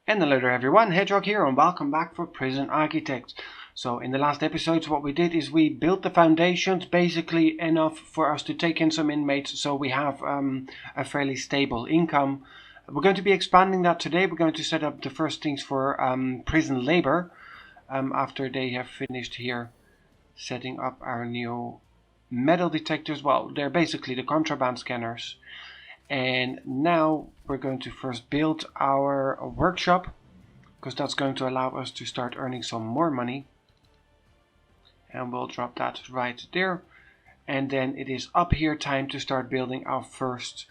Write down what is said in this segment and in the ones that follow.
And hello there everyone, Hedgehog here and welcome back for Prison Architects. So in the last episodes what we did is we built the foundations basically enough for us to take in some inmates so we have a fairly stable income. We're going to be expanding that today. We're going to set up the first things for prison labor after they have finished here setting up our new metal detectors. Well, they're basically the contraband scanners. And now we're going to first build our workshop, because that's going to allow us to start earning some more money. And we'll drop that right there. And then it is up here time to start building our first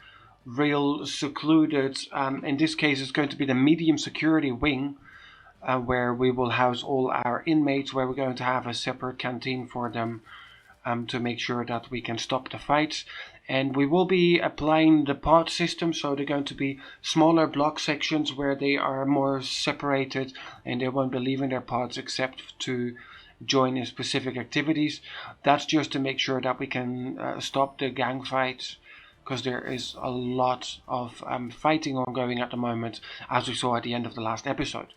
real secluded, in this case it's going to be the medium security wing, where we will house all our inmates, where we're going to have a separate canteen for them to make sure that we can stop the fights. And we will be applying the pod system, so they're going to be smaller block sections where they are more separated and they won't be leaving their pods except to join in specific activities. That's just to make sure that we can stop the gang fights, because there is a lot of fighting ongoing at the moment, as we saw at the end of the last episode.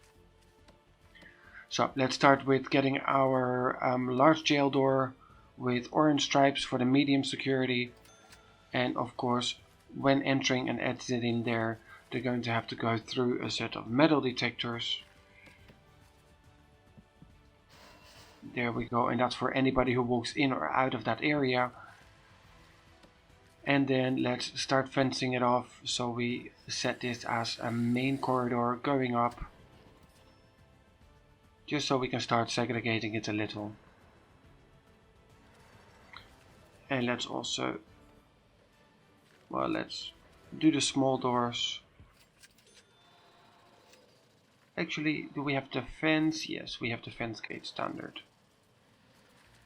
So let's start with getting our large jail door with orange stripes for the medium security. And of course, when entering and exiting there, they're going to have to go through a set of metal detectors. There we go, and that's for anybody who walks in or out of that area. And then let's start fencing it off, so we set this as a main corridor going up, just so we can start segregating it a little. And let's also, well, let's do the small doors. Actually, do we have the fence? Yes, we have the fence gate standard.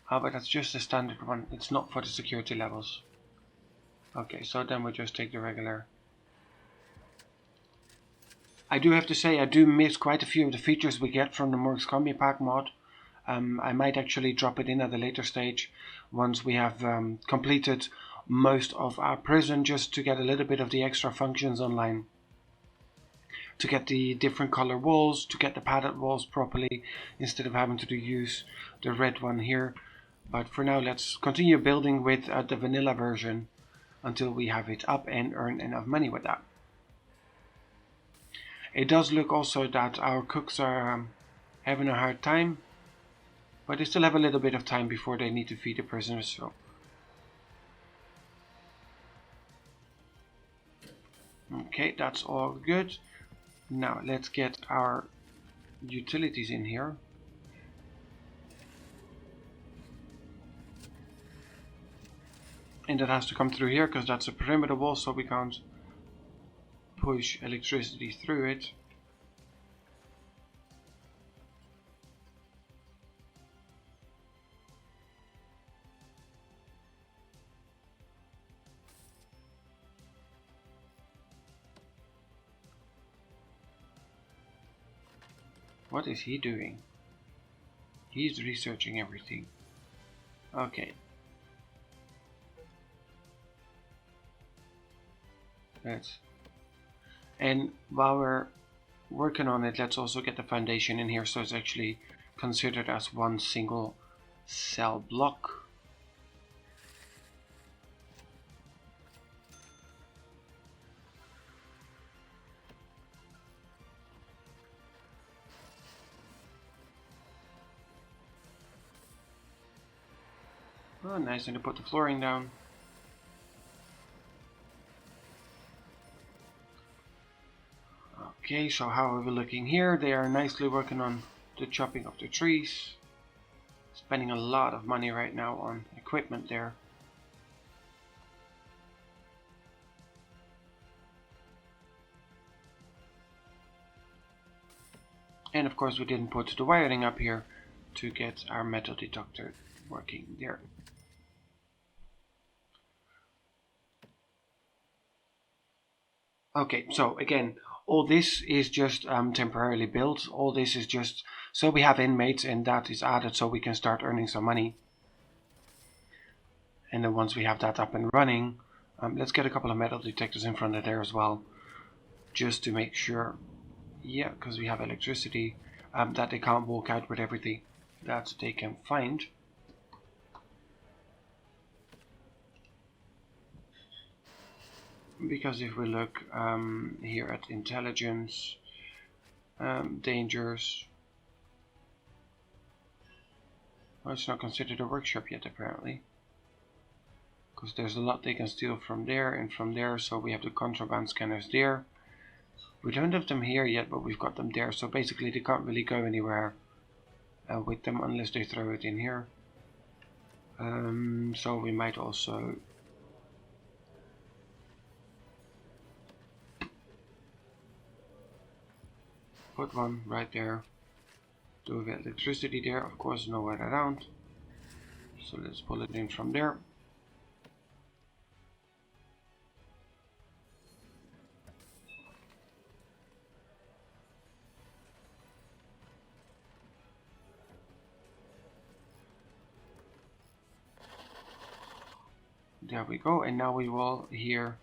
But that's just a standard one. It's not for the security levels. Okay, so then we'll just take the regular. I do have to say, I do miss quite a few of the features we get from the Morgue's Combi Pack mod. I might actually drop it in at a later stage once we have completed most of our prison, just to get a little bit of the extra functions online. To get the different color walls, to get the padded walls properly, instead of having to use the red one here. But for now, let's continue building with the vanilla version until we have it up and earn enough money with that. It does look also that our cooks are having a hard time, but they still have a little bit of time before they need to feed the prisoners. So okay, that's all good. Now let's get our utilities in here. And that has to come through here because that's a perimeter wall, so we can't push electricity through it. What is he doing? He's researching everything. Okay. And while we're working on it, let's also get the foundation in here so it's actually considered as one single cell block. Oh, nice, and to put the flooring down. Okay, so how are we looking here? They are nicely working on the chopping of the trees. Spending a lot of money right now on equipment there. And of course we didn't put the wiring up here to get our metal detector working there. Okay, so again, all this is just temporarily built. All this is just so we have inmates, and that is added so we can start earning some money. And then once we have that up and running, let's get a couple of metal detectors in front of there as well, just to make sure Yeah, because we have electricity that they can't walk out with everything that they can find. Because if we look here at intelligence, dangers, well, it's not considered a workshop yet apparently, because there's a lot they can steal from there and from there. So we have the contraband scanners there. We don't have them here yet, but we've got them there. So basically they can't really go anywhere with them unless they throw it in here. So we might also put one right there. Do we have electricity there? Of course, nowhere around. So let's pull it in from there. There we go, and now we will here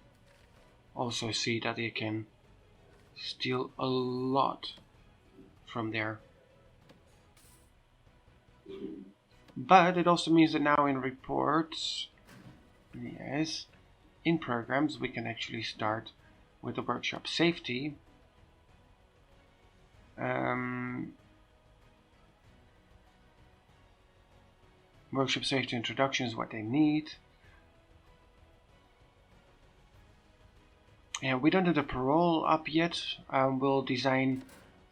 also see that they can steal a lot from there. But it also means that now in reports, yes, in programs we can actually start with the workshop safety. Workshop safety introduction is what they need. And we don't have the parole up yet. We'll design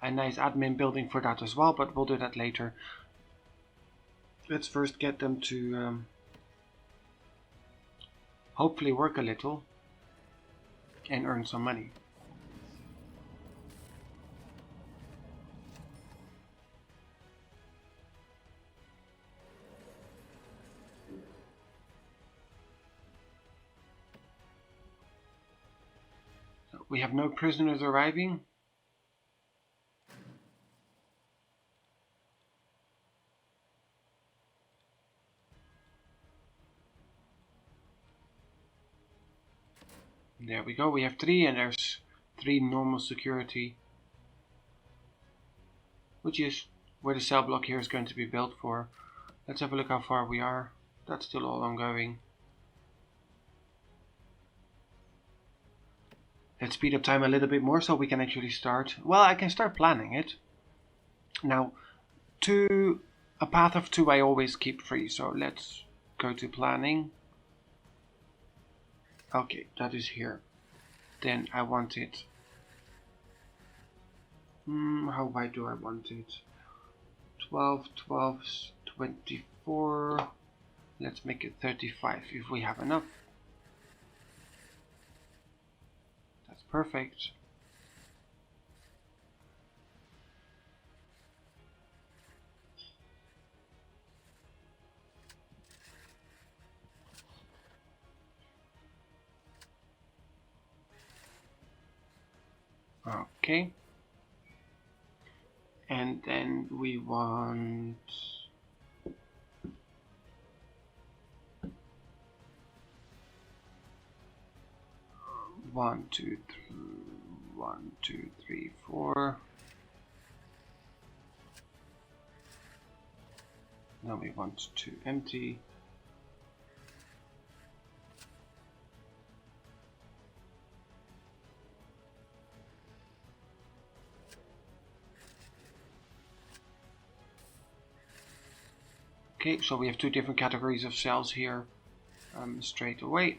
a nice admin building for that as well, but we'll do that later. Let's first get them to hopefully work a little and earn some money. So we have no prisoners arriving. There we go, we have 3 and there's 3 normal security, which is where the cell block here is going to be built for. Let's have a look how far we are. That's still all ongoing. Let's speed up time a little bit more so we can actually start. Well, I can start planning it. Now, a path of 2 I always keep free, so let's go to planning. Okay, that is here. Then I want it. How wide do I want it? 12, 12, 24. Let's make it 35 if we have enough. That's perfect. Okay. And then we want 1, 2, 3, 1, 2, 3, 4. Now we want to empty. Okay, so we have 2 different categories of cells here straight away.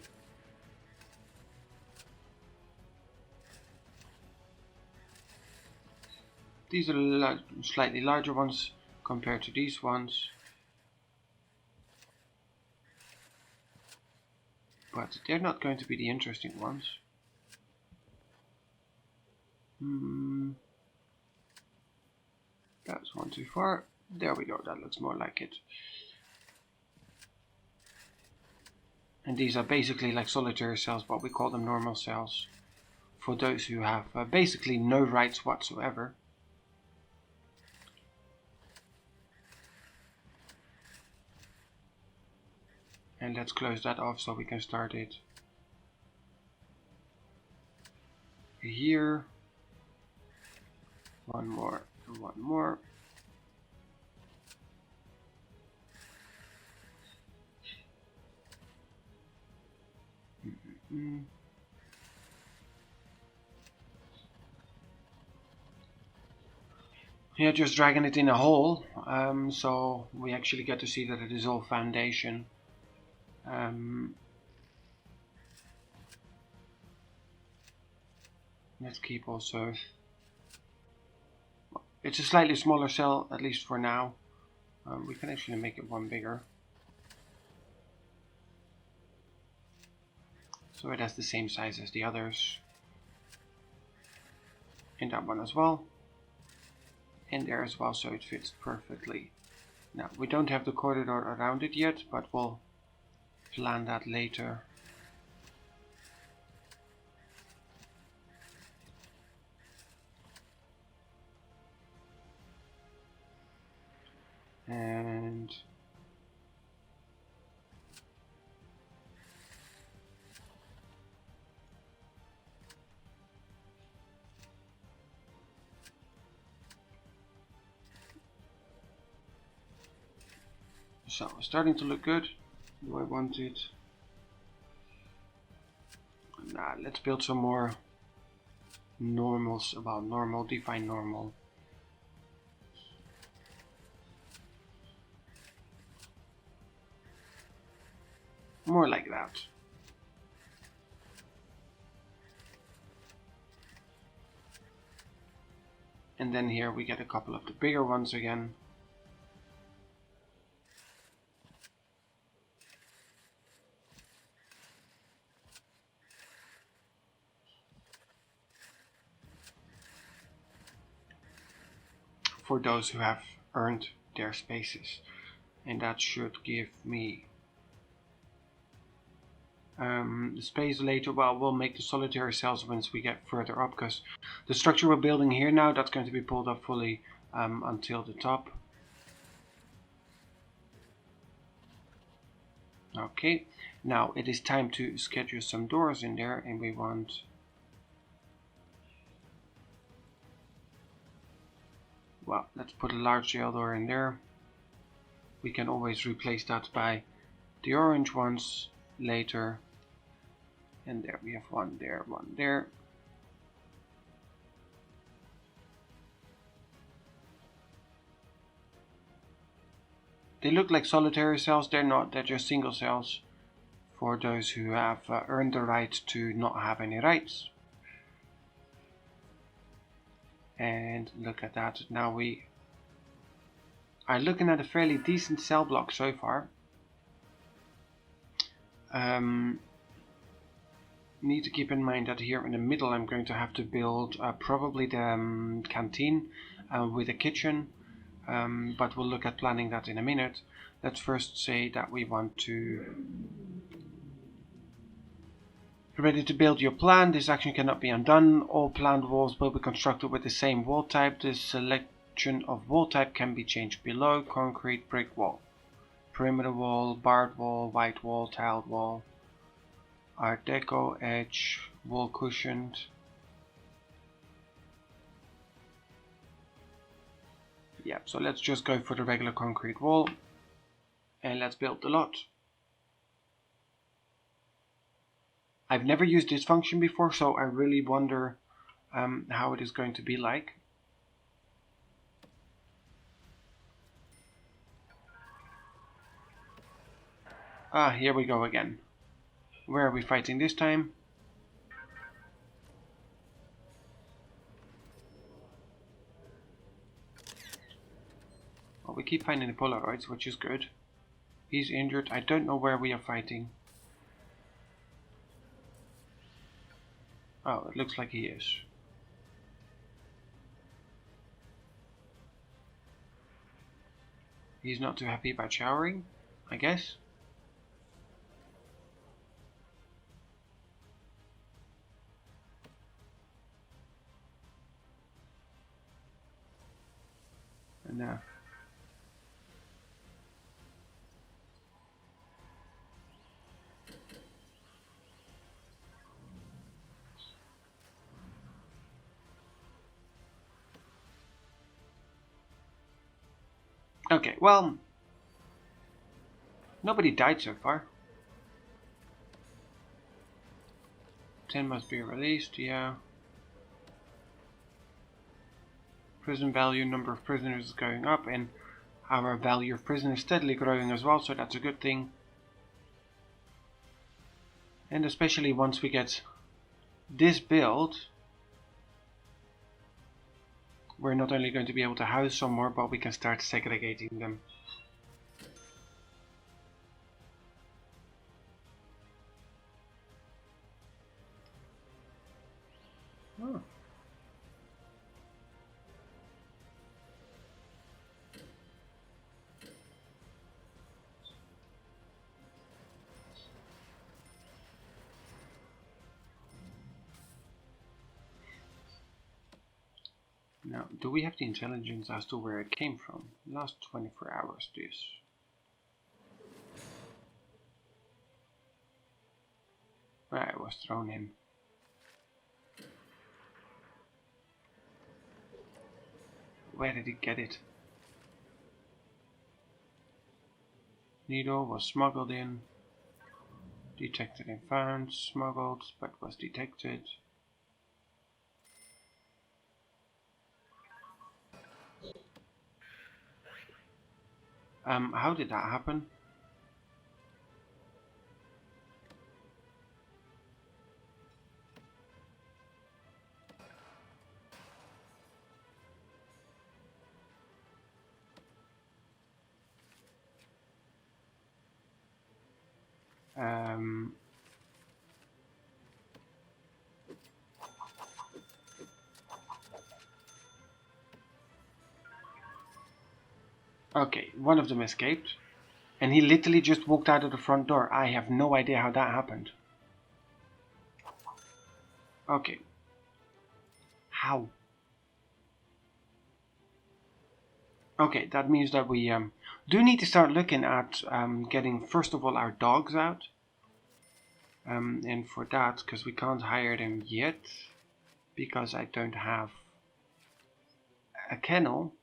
These are slightly larger ones compared to these ones, but they're not going to be the interesting ones. That's one too far. There we go, that looks more like it. And these are basically like solitary cells, but we call them normal cells for those who have basically no rights whatsoever. And let's close that off so we can start it here. One more, and one more. Yeah, just dragging it in a hole, so we actually get to see that it is all foundation. Let's keep also. It's a slightly smaller cell, at least for now. We can actually make it one bigger, so it has the same size as the others. And that one as well. And there as well, so it fits perfectly. Now, we don't have the corridor around it yet, but we'll plan that later. And so, starting to look good. Do I want it? Nah, let's build some more normals. About normal, define normal. More like that. And then here we get a couple of the bigger ones again. For those who have earned their spaces. And that should give me the space later. Well, we'll make the solitary cells once we get further up, because the structure we're building here now, that's going to be pulled up fully until the top. Okay, now it is time to schedule some doors in there, and we want let's put a large jail door in there. We can always replace that by the orange ones later. And there we have one there, one there. They look like solitary cells. They're not, they're just single cells for those who have earned the right to not have any rights. And look at that. Now we are looking at a fairly decent cell block so far. Need to keep in mind that here in the middle I'm going to have to build probably the canteen with a kitchen, but we'll look at planning that in a minute. Let's first say that we want to ready to build your plan. This action cannot be undone. All planned walls will be constructed with the same wall type. The selection of wall type can be changed below: concrete, brick wall, perimeter wall, barred wall, white wall, tiled wall, Art Deco, edge, wall cushioned. Yeah, so let's just go for the regular concrete wall and let's build the lot. I've never used this function before, so I really wonder how it is going to be like. Ah, here we go again. Where are we fighting this time? Well, we keep finding the Polaroids, which is good. He's injured. I don't know where we are fighting. Oh, it looks like he is. He's not too happy about showering, I guess. And now. Okay, well, nobody died so far. 10 must be released, yeah. Prison value, number of prisoners is going up, and our value of prisoners steadily growing as well, so that's a good thing. And especially once we get this built, we're not only going to be able to house some more, but we can start segregating them. Oh. Now, do we have the intelligence as to where it came from? Last 24 hours, this. Where it was thrown in. Where did he get it? Needle was smuggled in. Detected and found. Smuggled, but was detected. How did that happen? Okay, one of them escaped. And he literally just walked out of the front door. I have no idea how that happened. Okay. How? Okay, that means that we do need to start looking at getting, first of all, our dogs out. And for that, because we can't hire them yet, because I don't have a kennel.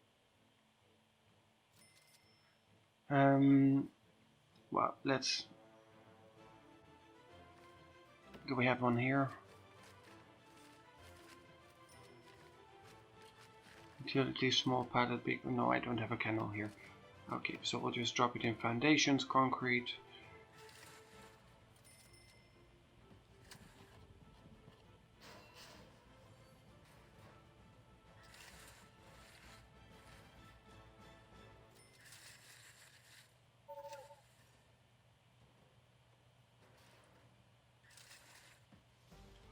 Well, let's... Do we have one here? Utility, small padded, big... No, I don't have a kennel here. Okay, so we'll just drop it in foundations, concrete.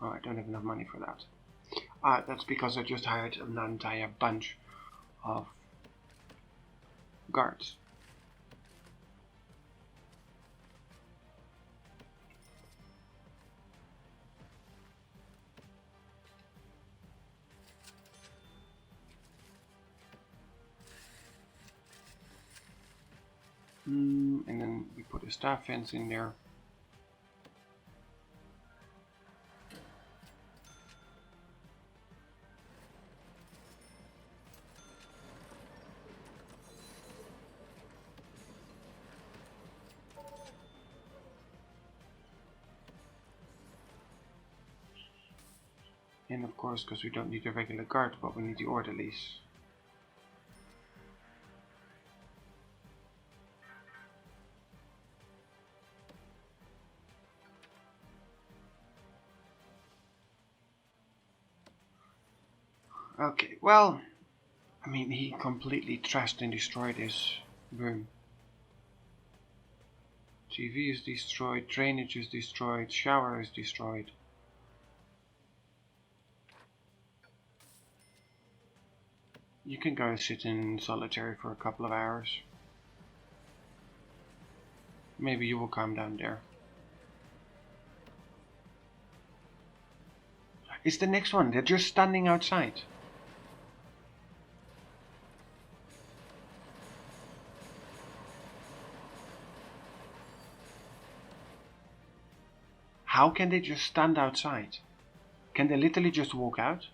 Oh, I don't have enough money for that. That's because I just hired an entire bunch of guards. And then we put a staff fence in there. And of course, because we don't need a regular guard, but we need the orderlies. Okay, well, I mean, he completely trashed and destroyed his room. TV is destroyed, drainage is destroyed, shower is destroyed. You can go sit in solitary for a couple of hours. Maybe you will calm down there. It's the next one, they're just standing outside. How can they just stand outside? Can they literally just walk out?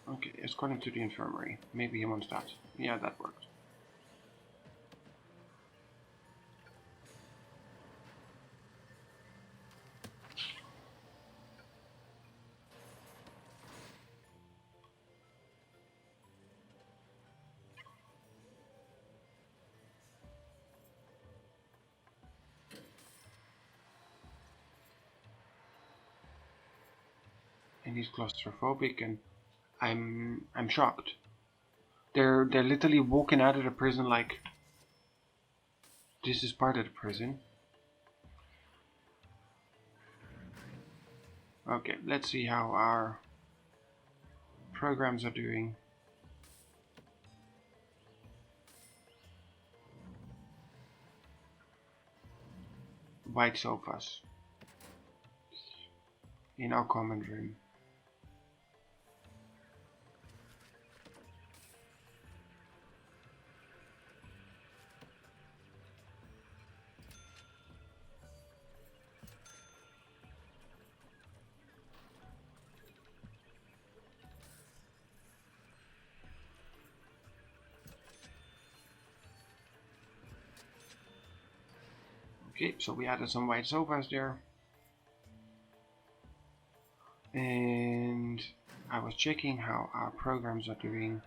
Okay, escorting to the infirmary. Maybe he wants that. Yeah, that worked. And he's claustrophobic, and I'm shocked. They're literally walking out of the prison like this is part of the prison. Okay, let's see how our programs are doing. White sofas in our common room. Okay, so we added some white sofas there. And I was checking how our programs are doing.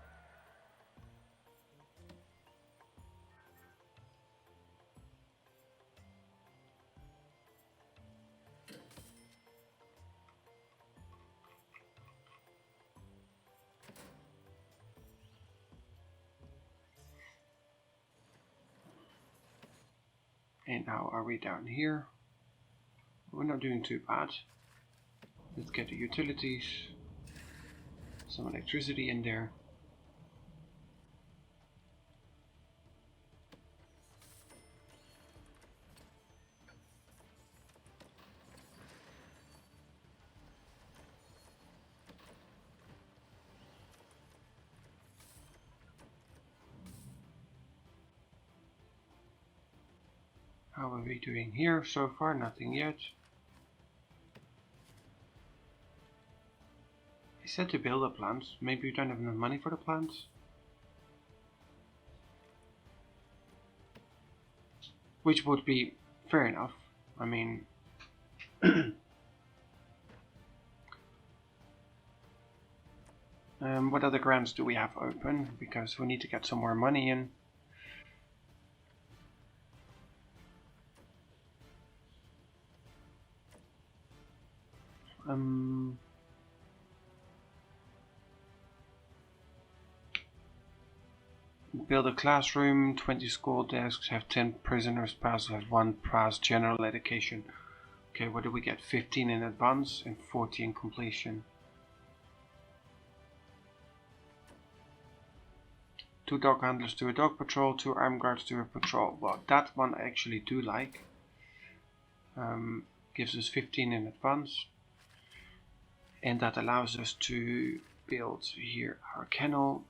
And how are we down here? We're not doing too bad. Let's get the utilities, some electricity in there. How are we doing here so far? Nothing yet. He said to build the plants. Maybe we don't have enough money for the plants. Which would be fair enough. I mean, what other grants do we have open? Because we need to get some more money in. Build a classroom, 20 school desks, have 10 prisoners pass, have 1 pass general education. Okay, what do we get? 15 in advance and 40 in completion. 2 dog handlers to a dog patrol, 2 armed guards to a patrol. Well, that one I actually do like. Gives us 15 in advance. And that allows us to build here our kennel.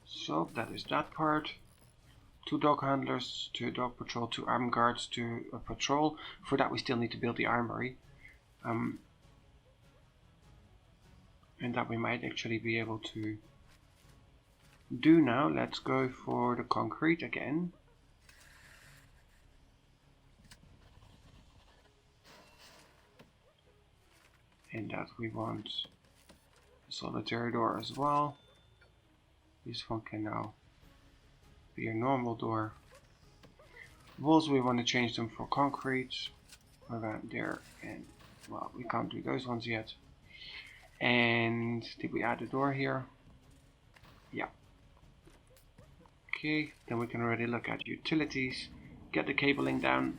So that is that part. 2 dog handlers to a dog patrol, 2 armed guards to a patrol. For that we still need to build the armory. And that we might actually be able to do now. Let's go for the concrete again. And that we want a solitary door as well. This one can now be a normal door. Walls, we want to change them for concrete around there, and well, we can't do those ones yet. And did we add a door here? Yeah. Okay, then we can already look at utilities, get the cabling down.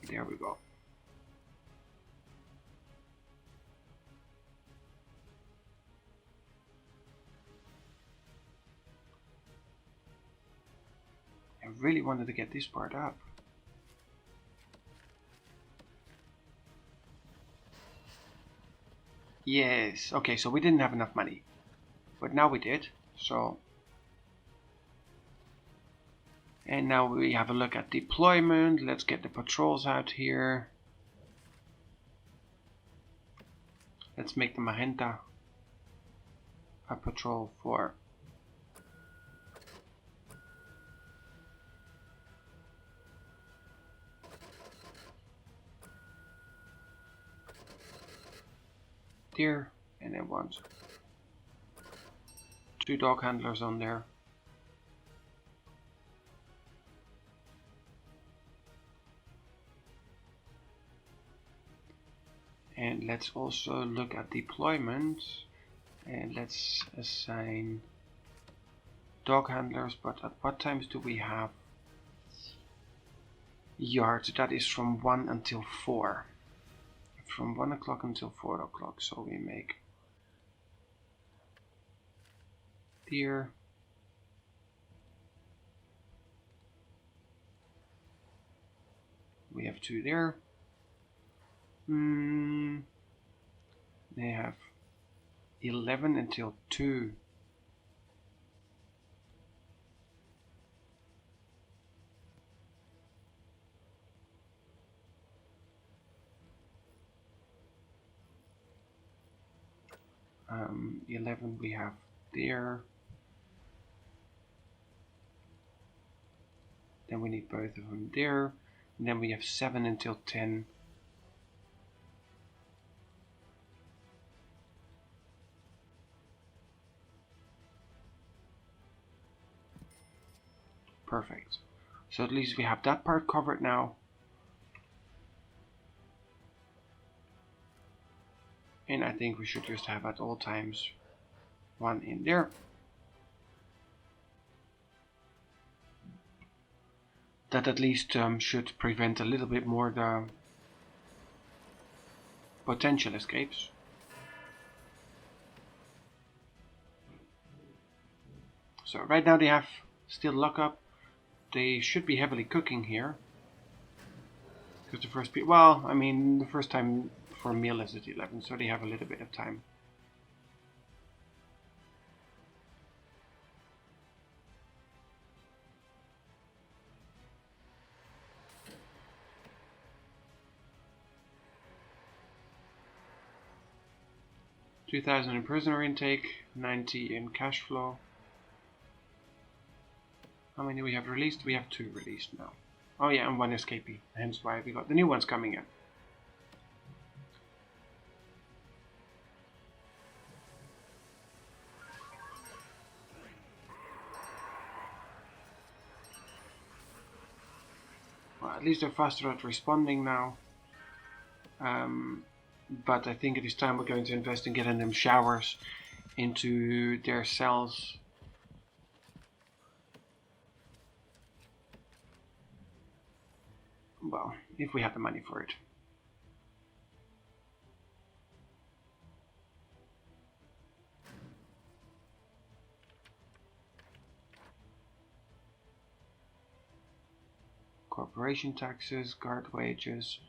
There we go. I really wanted to get this part up. Yes, okay, so we didn't have enough money, but now we did, so. And now we have a look at deployment. Let's get the patrols out here. Let's make the magenta a patrol for there, and then want 2 dog handlers on there. And let's also look at deployment, and let's assign dog handlers, but at what times do we have yards? That is from 1 until 4. From 1 o'clock until 4 o'clock, so we make here. We have 2 there. They have 11 until 2. Um, 11 we have there. Then we need both of them there. And then we have 7 until 10. Perfect. So at least we have that part covered now. And I think we should just have at all times 1 in there. That at least should prevent a little bit more the potential escapes. So right now they have still lockup. They should be heavily cooking here. Because the first the first time for meal is at 11, so they have a little bit of time. $2,000 in prisoner intake, 90 in cash flow. How many we have released? We have 2 released now. Oh yeah, and 1 escapee. Hence why we got the new ones coming in. Well, at least they're faster at responding now. But I think it is time we're going to invest in getting them showers into their cells. Well, if we have the money for it. Corporation taxes, guard wages.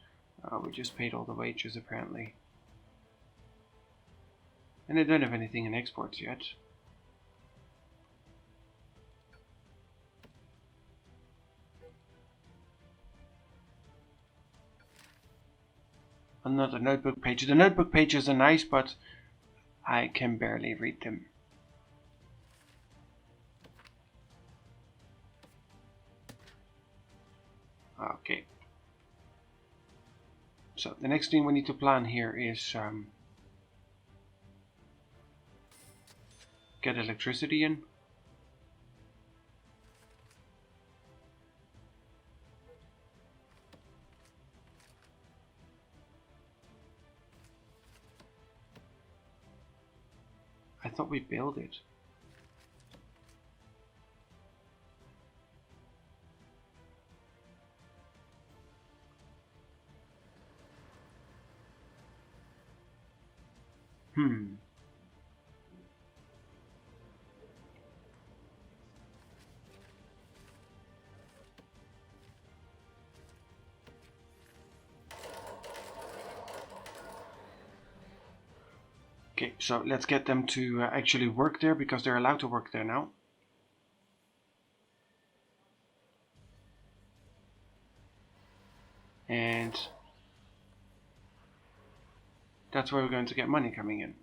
We just paid all the wages apparently. And I don't have anything in exports yet. Another notebook page. The notebook pages are nice, but I can barely read them. Okay. So the next thing we need to plan here is get electricity in. thought we built it. Okay, so let's get them to actually work there, because they're allowed to work there now. And that's where we're going to get money coming in.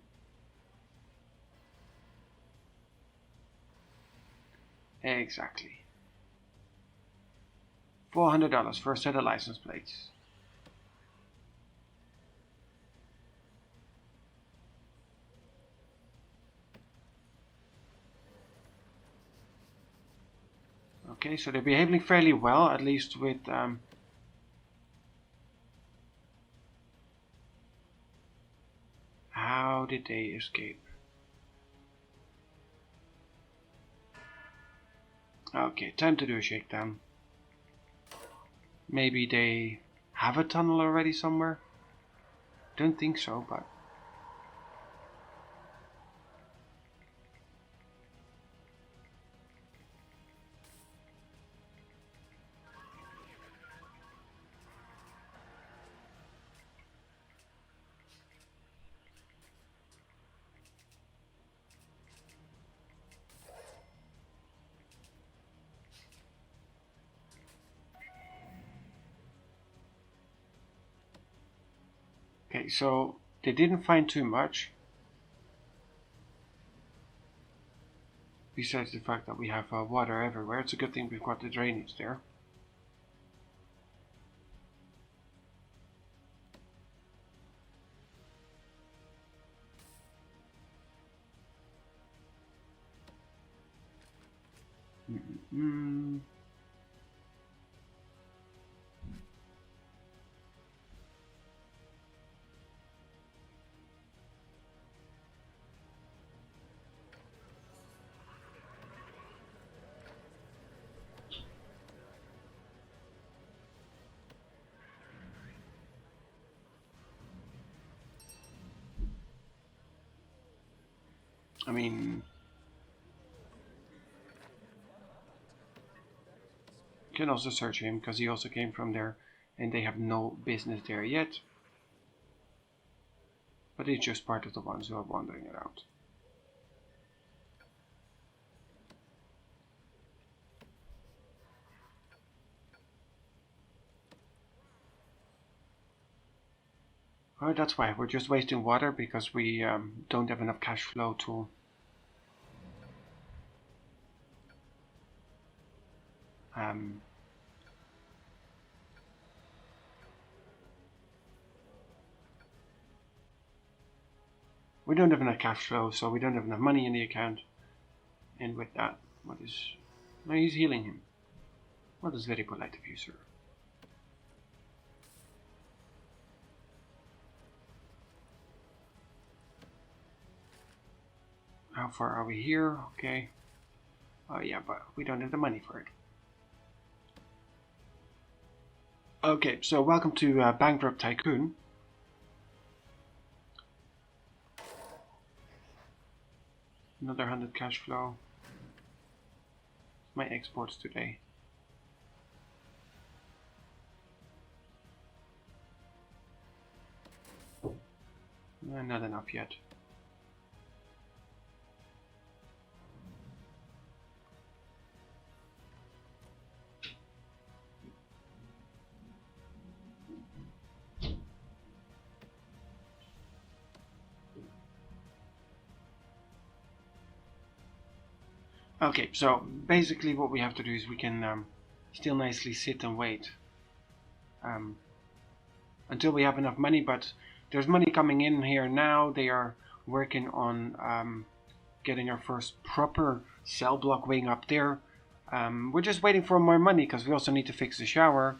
Exactly. $400 for a set of license plates. Okay, so they're behaving fairly well, at least with how did they escape? Okay, time to do a shakedown. Maybe they have a tunnel already somewhere? Don't think so, but... Okay, so they didn't find too much. Besides the fact that we have water everywhere. It's a good thing we've got the drainage there. I mean, you can also search him, because he also came from there, and they have no business there yet. But he's just part of the ones who are wandering around. Oh, that's why we're just wasting water, because we don't have enough cash flow to we don't have enough cash flow, so we don't have enough money in the account. And with that, what is... No, he's healing him. Well, that's very polite of you, sir. How far are we here? Okay. Oh yeah, but we don't have the money for it. Okay, so welcome to Bankrupt Tycoon. Another 100 cash flow. My exports today. Not enough yet. Okay, so basically what we have to do is we can still nicely sit and wait until we have enough money, but there's money coming in here now. They are working on getting our first proper cell block wing up there. We're just waiting for more money, because we also need to fix the shower.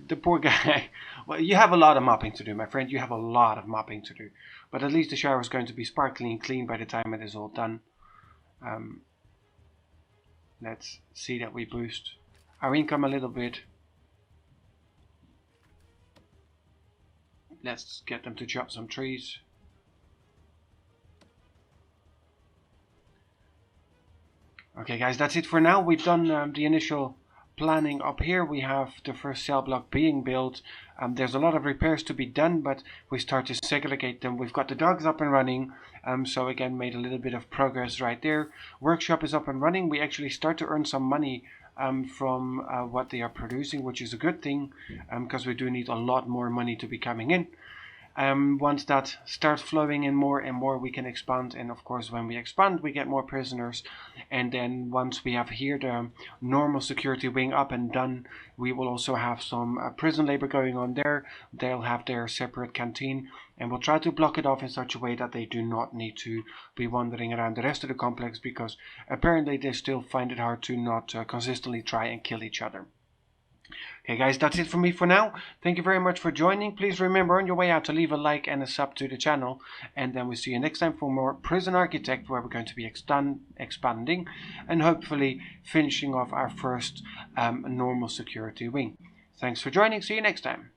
The poor guy. Well, you have a lot of mopping to do, my friend. You have a lot of mopping to do. But at least the shower is going to be sparkling clean by the time it is all done. Um, let's see that we boost our income a little bit. Let's get them to chop some trees. Okay guys, that's it for now. We've done the initial planning up here. We have the first cell block being built. There's a lot of repairs to be done, but we start to segregate them. We've got the dogs up and running, so again made a little bit of progress right there. Workshop is up and running. We actually start to earn some money from what they are producing, which is a good thing, because we do need a lot more money to be coming in. Once that starts flowing in more and more, we can expand, and of course when we expand we get more prisoners. And then once we have here the normal security wing up and done, we will also have some prison labor going on there. They'll have their separate canteen, and we'll try to block it off in such a way that they do not need to be wandering around the rest of the complex, because apparently they still find it hard to not consistently try and kill each other. Okay guys, that's it from me for now. Thank you very much for joining. Please remember on your way out to leave a like and a sub to the channel. And then we'll see you next time for more Prison Architect, where we're going to be expanding and hopefully finishing off our first normal security wing. Thanks for joining. See you next time.